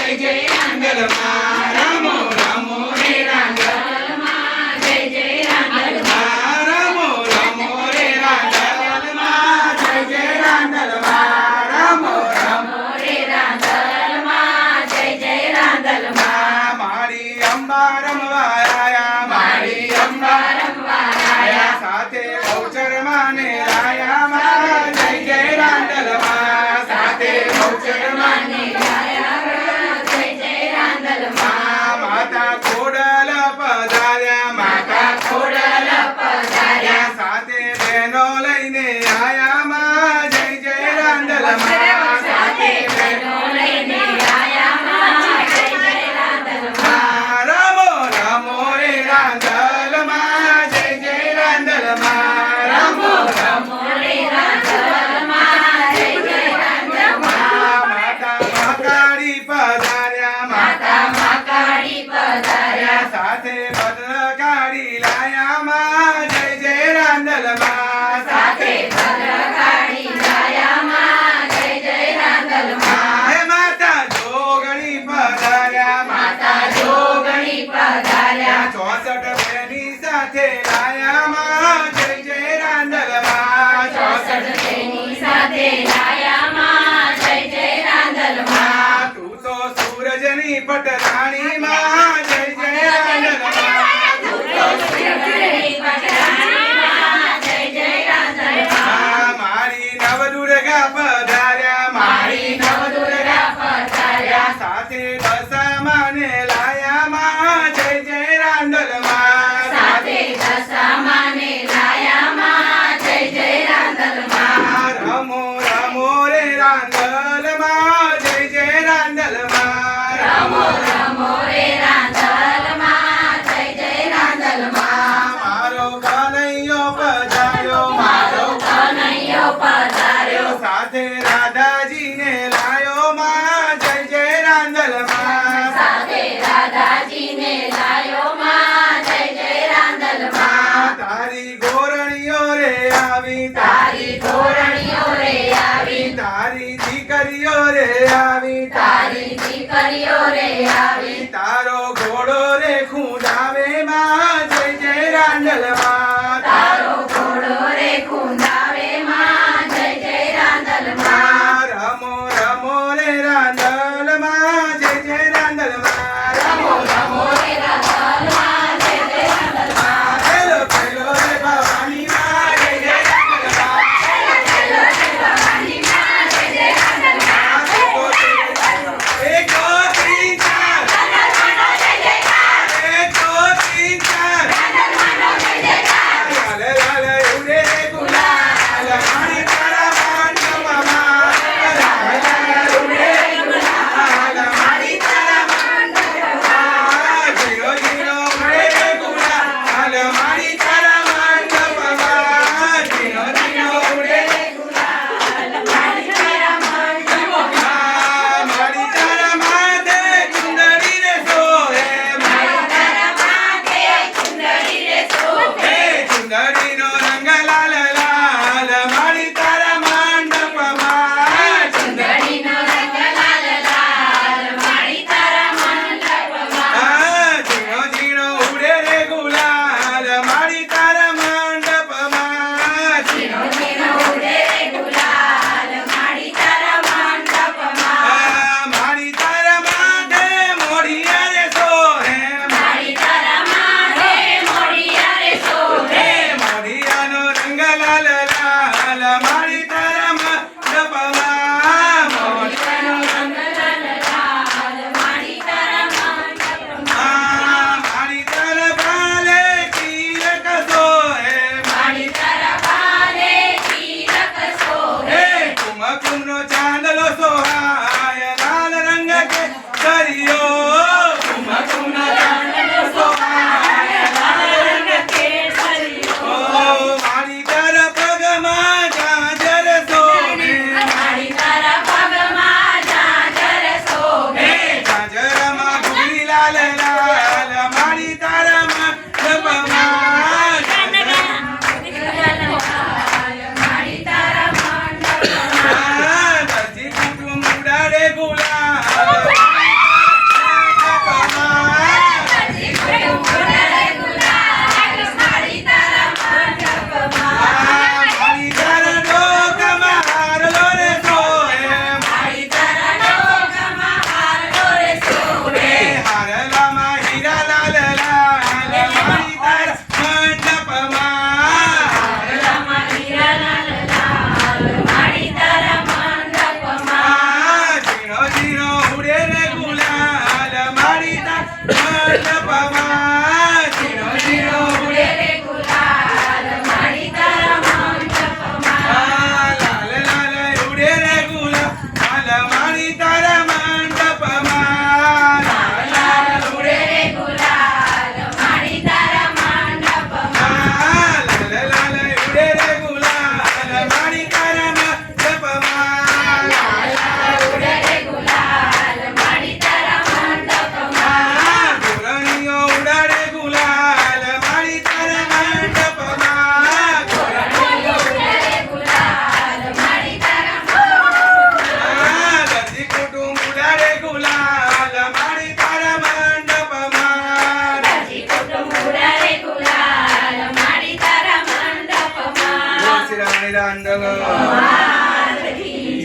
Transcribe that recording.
જય જય રાંદલમાં રમો રમો રે રાંદલમાં જય જય રાંદલમાં રમો રમો રે રાંદલમાં જય જય રાંદલમાં રમો રમો રે રાંદલમાં જય જય રાંદલમાં મારી અંબા રમવા આયા મારી અંબા રમવા આયા સાથે બહુચર માને આયા માં જય જય રાંદલમાં સાથે બહુચર માને માતા ખોડલ પધાર્યા માતા ખોડલ પધાર્યા સાથે બહેનો લઈને આયા માં જય જય રાંદલમાં સાથે બહેનો લઈને આયા માં જય જય રાંદલમાં રમો રમો રે રાંદલમાં જય જય રાંદલમાં રમો રમો રે રાંદલમાં જય જય રાંદલમાં માતા મહાકાળી પધાર્યા માતા મહાકાળી પધાર્યા સાથે ભદ્રકાળી લાયા માં જય જય રાંદલમાં સાથે ભદ્રકાળી લાયા માં જય જય રાંદલમાં હે માતા જોગણી પધાર્યા માતા જોગણી પધાર્યા 64 બેની સાથે લાયા માં જય જય રાંદલમાં 64 બેની સાથે લાયા માં જય જય રાંદલમાં તું તો સૂરજની પટરાણી માં જય જય રાંદલમાં તું તો સૂરજની પટરાણી માં જય જય રાંદલમાં મારી નવદુર્ગા પધાર્યા મારી નવદુર્ગા પધાર્યા સાથે દશામાને લાયા માં જય જય રાંદલમાં સાથે દશામાને લાયા માં જય જય રાંદલમાં રમો રમો રે રાંદલમાં જય જય રાંદલમાં રમો રમો રે રાંદલમાં જય જય રાંદલમાં મારો કનૈયો પધાર્યો મારો કનૈયો પધાર્યો સાથે રાધાજીને લાયો માં જય જય રાંદલમાં સાથે રાધાજીને લાયો માં જય જય રાંદલમાં તારી ગોરણીઓ રે આવી તારી ગોરણીઓ રે આવી તારી દીકરીઓ રે આવી તારી દીકરીઓ રે આવી તારો ઘોડો રે ખૂંદાવે માં જય જય રાંદલમાં તારો ઘોડો રે ખૂંદાવે માં જય જય રાંદલમાં રમો રમો રે રાંદલમાં જય જય રાંદલમાં રમો રમો રે રાંદલમાં જય જય રાંદલમાં હેલો હેલો રે ભવાની માં જય જય રાંદલમાં હેલો હેલો રે ભવાની માં જય જય રાંદલમાં એક દો ત્રણ ચાર રાંદલમાનો જય જયકાર એક દો ત્રણ ચાર રાંદલમાનો જય જયકાર લાલે લાલે ઉડે ગુલાલ મારી તારા મંડપમાં લાલે લાલે ઉડે ગુલાલ મારી તારા મંડપમાં જીરો જીરો ઉડે ગુલાલ મારી તારા મંડપમાં જીરો જીરો ઉડે ગુલાલ મારી તારા મંડપમાં મારી તારા માથે ચુંદડી રે સોહે મારી તારા માથે ચુંદડી રે સોહે ચુંદડીનો રંગ લાલ લાલ મારી તારા મંડપમાં ચુંદડીનો રંગ લાલ લાલ મારી તારા મંડપમાં ઝીણો ઝીણો ઉડે રે ગુલાલ મારી તારા મંડપમાં ઝીણો ઝીણો ઉડે રે ગુલાલ મારી તારા મંડપમાં મારી તારા માથે મોઢિયા રે સોહે મારી તારા માથે મોઢિયા રે સોહે મોઢિયાનો રંગ લાલ લાલ મારી તારા મંડપમાં મોઢિયાનો રંગ લાલ લાલ મારી તારા મંડપમાં મારી તારા ભાલે તિલક સોહે મારી તારા ભાલે તિલક સોહે કુમકુમનો ચાંદલો સોહાય લાલ રંગ કે દરિયો કુમકુમનો ચાંદલો સોહાય લાલ રંગ કે દરિયો મારી તારા પગમાં ગાજર સોહે મારી તારા પગમાં ગાજર સોહે ગાજરમાં ભૂરી લાલ લાલ મારી તારા મંડપમાં મારી તારા મંડપમાં દરજી કુટુંબ ઉડાડે ગુલાલ રાંદલ